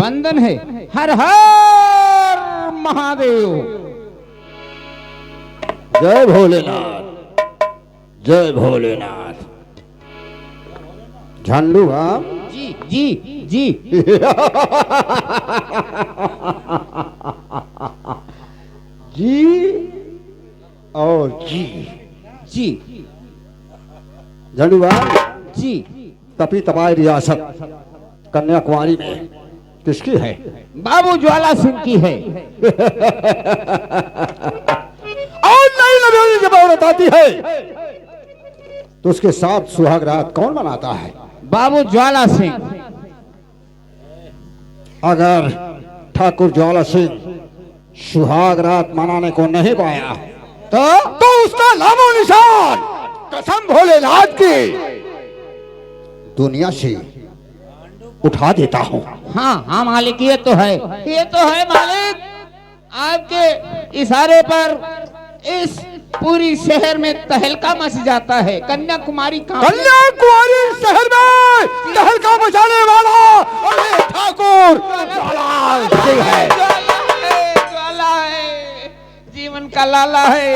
बंधन है। हर हर महादेव। जय भोलेनाथ, जय भोलेनाथ। झंडू बाम। जी जी जी। जी और जी जी झंडू बाम। जी। तपी तपाई रियासत कन्याकुमारी में किसकी है? बाबू ज्वाला सिंह की है। और नई नवेली जब औरत आती है तो उसके साथ सुहाग रात कौन मनाता है? बाबू ज्वाला सिंह। अगर ठाकुर ज्वाला सिंह सुहाग रात मनाने को नहीं पाया तो उसका नामो निशान कसम भोलेनाथ की दुनिया से उठा देता हूँ। हाँ हाँ मालिक, ये तो है, ये तो है मालिक। आपके इशारे पर इस पूरी शहर में तहलका मच जाता है। कन्याकुमारी शहर में तहलका मचाने वाला अरे ठाकुर ज्वाला सिंह है। ज्वाला है, जीवन का लाला है।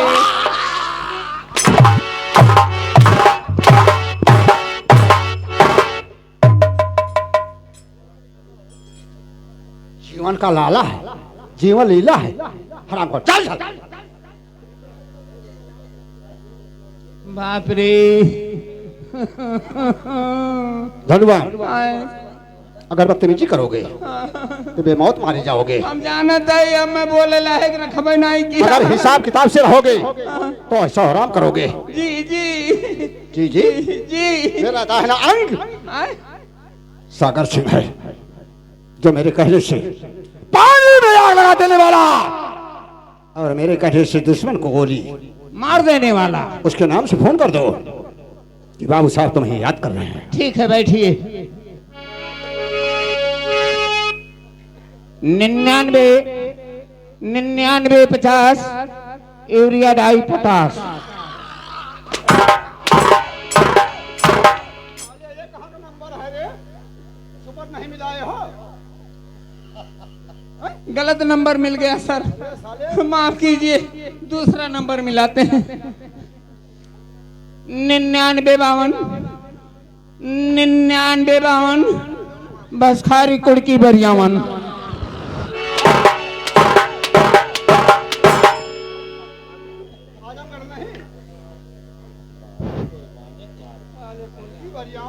जीवन का लाला है, जीवन लीला है। हराम को चल चल। बाप रे। धनुआ अगर बदतमीजी करोगे तो बेमौत मारे जाओगे। हम जानते हैं, अब मैं बोले लायक न खबर नहीं की। अगर हिसाब किताब से रहोगे तो ऐसा हराम करोगे। जी जी जी जी जी। मेरा दाहिना अंग सागर सिंह है, जो मेरे कहने से पानी में आग लगा देने वाला और मेरे कहने से दुश्मन को गोली मार देने वाला। उसके नाम से फोन कर दो कि बाबू साहब तुम्हें याद कर रहे हैं। ठीक है, बैठिए। 99 यूरिया डाई पोटास। गलत नंबर मिल गया सर, माफ कीजिए, दूसरा नंबर मिलाते हैं। 99 बस खारी कुड़की बरियावन।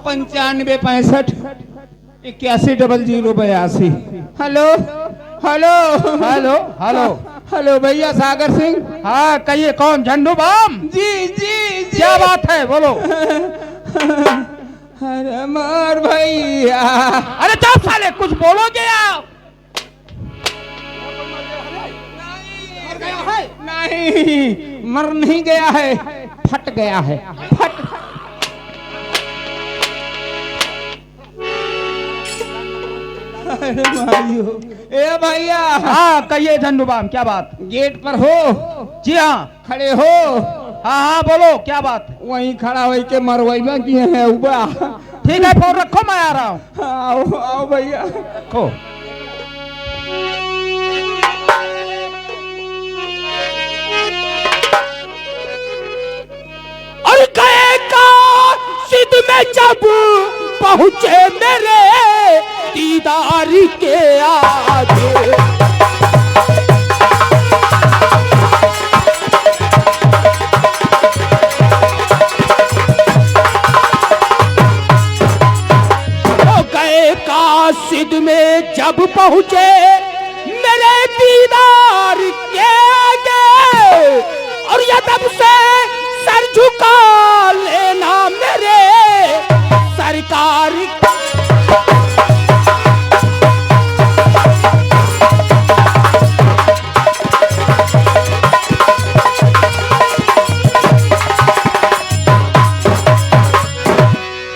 पंचानवे 65 81 0082। Hello hello hello hello hello भैया सागर सिंह। हाँ कहिए, कौन? झंडू बाम। जी जी जी। क्या बात है, बोलो। अरे मार भैया। अरे चुप साले, कुछ बोलोगे आप? नहीं, मर नहीं गया है, फट गया है। फट। अरे भाइयों, ए भैया। हाँ कहिए झंडू बाम, क्या बात? गेट पर हो? जी हाँ। खड़े हो? हाँ हाँ बोलो, क्या बात? वहीं खड़ा हो के मरवाइबा किए हैं उबा। ठीक है, फोन रखो, मैं आ रहा हूँ। आओ आओ भैया। रखो। और गए का सिद्ध में जब पहुंचे मेरे दीदार के आगे, हो गए कासिद में जब पहुंचे मेरे दीदार के आगे, और यदब से सर झुका लेना मेरे सरकार।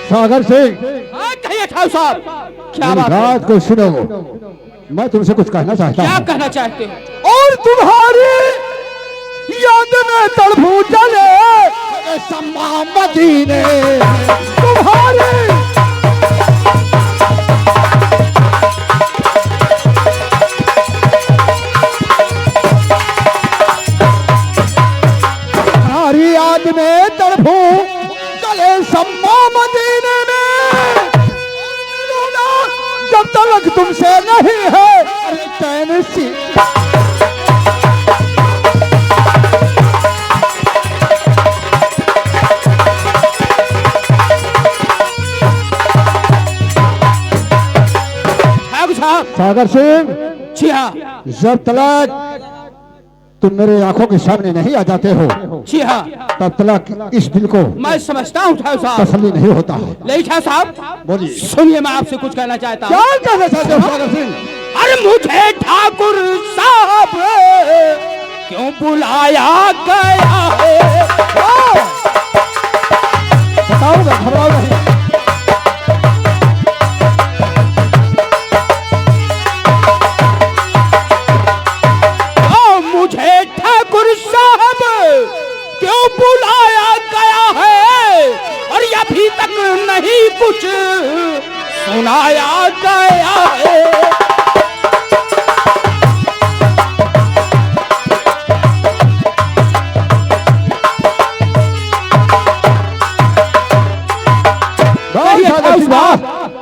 सागर सिंह, हाँ कहिए ठाकुर साहब, क्या बात है? बात को सुनो, मैं तुमसे कुछ कहना चाहता क्या हूँ। कहना चाहते हैं? और तुम्हारी याद में तड़फू चले सम्मा मदीने, तुम्हारी तलक तुमसे नहीं है अरे चैन सी सागर सिंह जी हाँ जब तलक तुम मेरे आंखों के सामने नहीं आ जाते हो जी हाँ तब तलक इस दिल को मैं समझता हूँ ठाकुर साहब, तसल्ली नहीं होता है। नहीं ठाकुर साहब बोलिए सुनिए, मैं आपसे कुछ कहना चाहता हूँ। क्या कहना चाहते हो सागर सिंह? अरे मुझे ठाकुर साहब क्यों बुलाया गया है? बताऊंगा, घबराओ नहीं। मुझे ठाकुर साहब क्यों बुलाया गया है और अभी तक नहीं कुछ सुनाया गया है।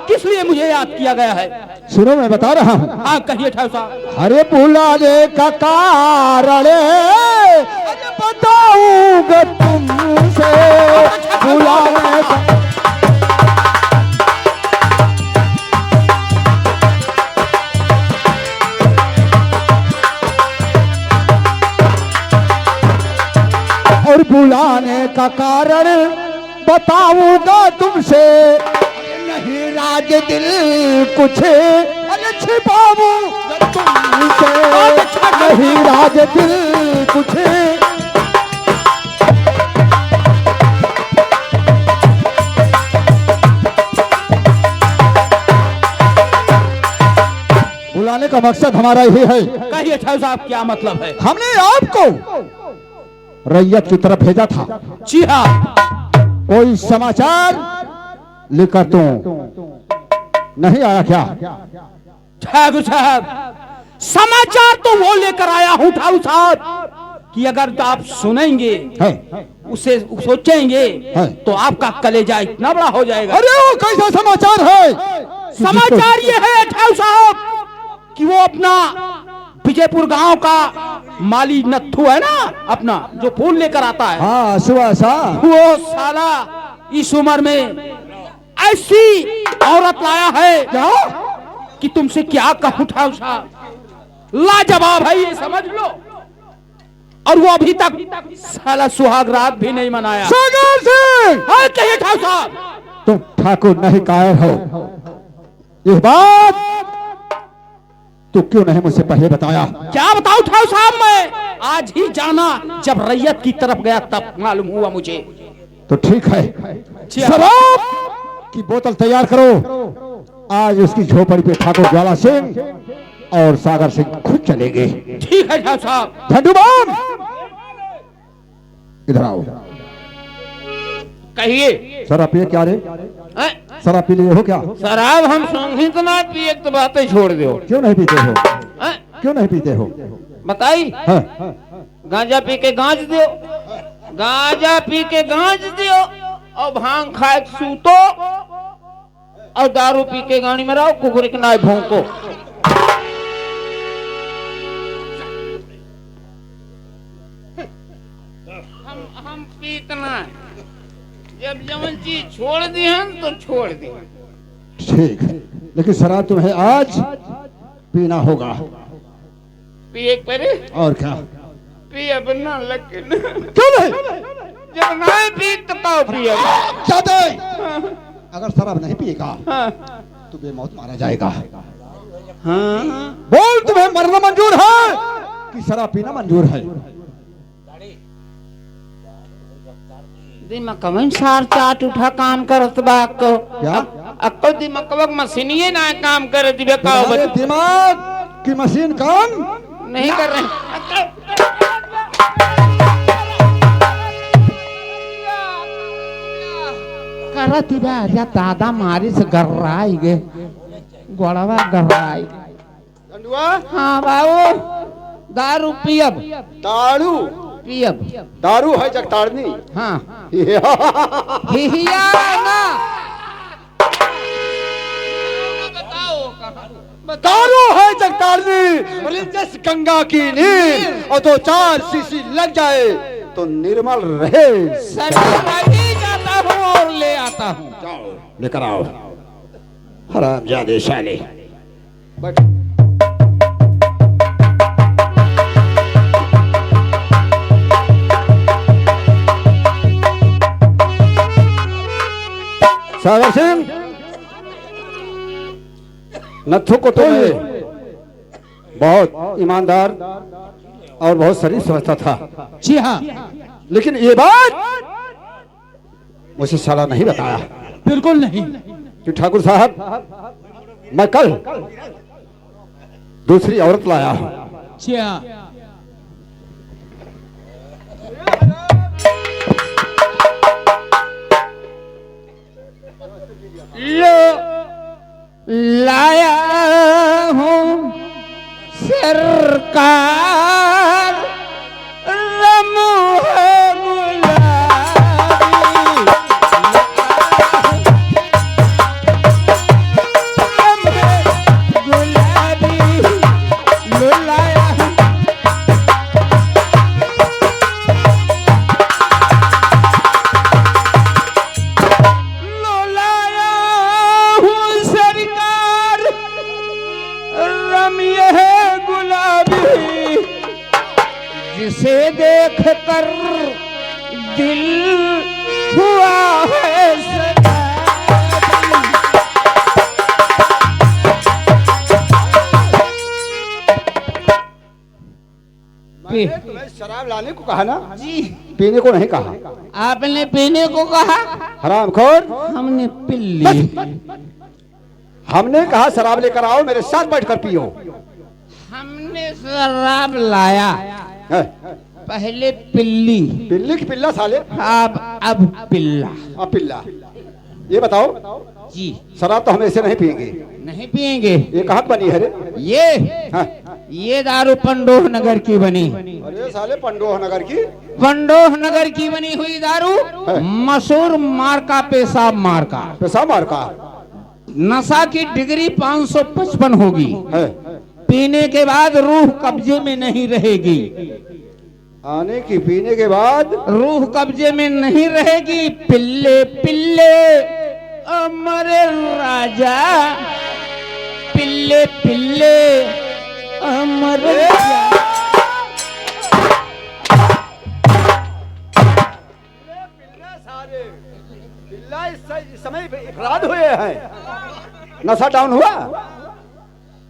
किस लिए मुझे याद किया गया है? सुनो मैं बता रहा हूँ। हाँ कहिए ठाकुर साहब। अरे बुलाने का कारण अरे बताऊंगा तुमसे बुलाने का और बुलाने का कारण बताऊंगा तुमसे नहीं राज दिल कुछ अरे छिपाऊंगा तुमसे नहीं राज दिल कुछ बुलाने का मकसद हमारा यही है। कहिए ठाकुर साहब क्या मतलब है? हमने आपको रैयत की तरफ भेजा था। जी हाँ। कोई समाचार लेकर तो नहीं आया क्या? ठाकुर साहब समाचार तो वो लेकर आया हूँ ठाकुर साहब कि अगर तो आप सुनेंगे है उसे सोचेंगे है। तो आपका कलेजा इतना बड़ा हो जाएगा। अरे वो कैसा समाचार है? समाचार ये है ठाकुर साहब कि वो अपना विजयपुर गांव का माली नत्थू है ना, अपना जो फूल लेकर आता है, हाँ सुहासा वो साला इस उम्र में ऐसी औरत लाया है क्या? कि तुमसे क्या कहूं ठाकुर साहब, लाजवाब है ये समझ लो। और वो अभी तक साला सुहाग रात भी नहीं मनाया। सागर सिंह हाँ कहिए ठाकुर साहब। तुम ठाकुर नहीं कायर हो, ये बात तू क्यों नहीं मुझसे पहले बताया? क्या बताऊं ठाकुर साहब, मैं आज ही जाना जब रैयत की तरफ गया तब मालूम हुआ मुझे। तो ठीक है, शराब की बोतल तैयार करो। आज उसकी झोपड़ी पे ठाकुर ज्वाला सिंह और सागर सिंह खुद चलेंगे। ठीक है ठाकुर साहब। झंडूबाम इधर आओ। कहिए। शराब पिए क्या रे? हैं? शराब पी लिए हो क्या? शराब हम संगी तो ना पिए तो बातें छोड़ दो। क्यों नहीं पीते हो? हैं? क्यों नहीं पीते हो? बताई। हाँ। गांजा पी के गांज दियो, गांजा पी के गांज दियो और भांग खाए के सूतो और दारू पी के गाड़ी में रहो, कुकुर के नाई भोंको। हम पीत ना, जब जवन चीज छोड़ दी हम तो छोड़ दी। ठीक है, लेकिन शराब तुम्हें आज पीना होगा। पिए परे और क्या? पिए बना लेकिन क्यों नहीं? जब नहीं पी तो पाओ पिए। जाते अगर शराब नहीं पिएगा हाँ। तो बेमौत मारा जाएगा। हाँ। बोल तुम्हें मरना मंजूर है कि शराब पीना मंजूर है? दिमाग कवन सार चाट उठा काम करत बा को। क्या? अक्को दिमाग कवक मशीनिये ना काम कर दिबे का तुम्हारे दिमाग की मशीन काम नहीं कर रहे। करत बा या दादा मारी से गर्राई गे गोड़वा गर्राई। हाँ बाबू दारू पियब। दारू पियब दारू है जगतारनी। हाँ हिया ना बताओ कहाँ दारू है जगतारनी और जिस गंगा की नीर और 2-4 शीशी लग जाए तो निर्मल रहे। नहीं जाता हूँ और ले आता हूँ। जाओ लेकर आओ। हरामजादे साले। सागर सिंह, नत्थु को तो मैं बहुत ईमानदार और बहुत शरीफ समझता था। जी हाँ, लेकिन ये बात मुझे साला नहीं बताया बिल्कुल नहीं। कि ठाकुर साहब मैं कल दूसरी औरत लाया हूं। जी हाँ, लाया हूँ सरकार रमूह गुलाबी लुलाया लुलाया हूँ सरकार रमिए गुलाबी, जिसे देख कर दिल हुआ है सदा। तुम्हें शराब लाने को कहा ना, जी, पीने को नहीं कहा। आपने पीने को कहा, हरामखोर, हमने पी ली। हमने कहा शराब लेकर आओ, मेरे साथ बैठकर पियो। हमने शराब लाया, है, पहले पिल्ली, पिल्ली की पिल्ला साले। अब पिल्ला। अब पिल्ला। ये बताओ, जी, शराब तो हम ऐसे नहीं पिएंगे। नहीं पिएंगे। ये कहाँ बनी है रे? ये हाँ। ये दारू पंडोह नगर की बनी। अरे साले पंडोह नगर की। पंडोह नगर की बनी हुई दारू, मशहूर मार्का पेशाब मार्का। पेशाब मार्का नशा की डिग्री 555 होगी। है। पीने के बाद रूह कब्जे में नहीं रहेगी। आने की पीने के बाद रूह कब्जे में नहीं रहेगी। पिल्ले पिल्ले अमर राजा, पिल्ले पिल्ले अमर राजा। इस समय अपराध हुए हैं। नशा डाउन हुआ।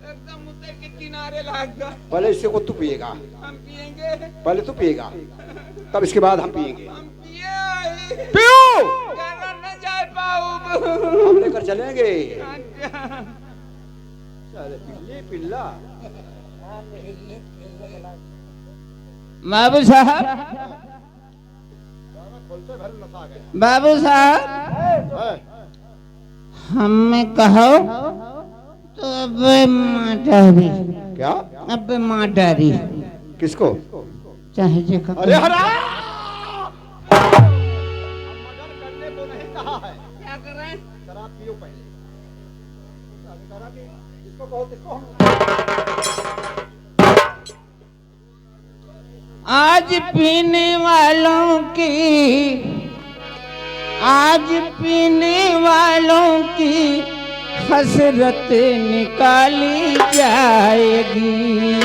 एकदम मुद्दे के किनारे लाग गया। पहले इससे को तू पिएगा, हम पिएंगे, पहले तू पिएगा, तब इसके बाद हम पिएंगे। हम पिए पियो, कहना न जा पाऊं। हम लेकर चलेंगे। पिल्ली पिल्ला। बाबू साहब, बाबू साहब, हमें कहो तो अब माटारी। क्या? अब माटारी किसको? चाहे जो कहो। अरे हरा, मर्डर करने को नहीं कहा है। क्या कर रहे हैं? शराब पियो पहले। इसको कहो, किसको? आज पीने वालों की, आज पीने वालों की हसरत निकाली जाएगी।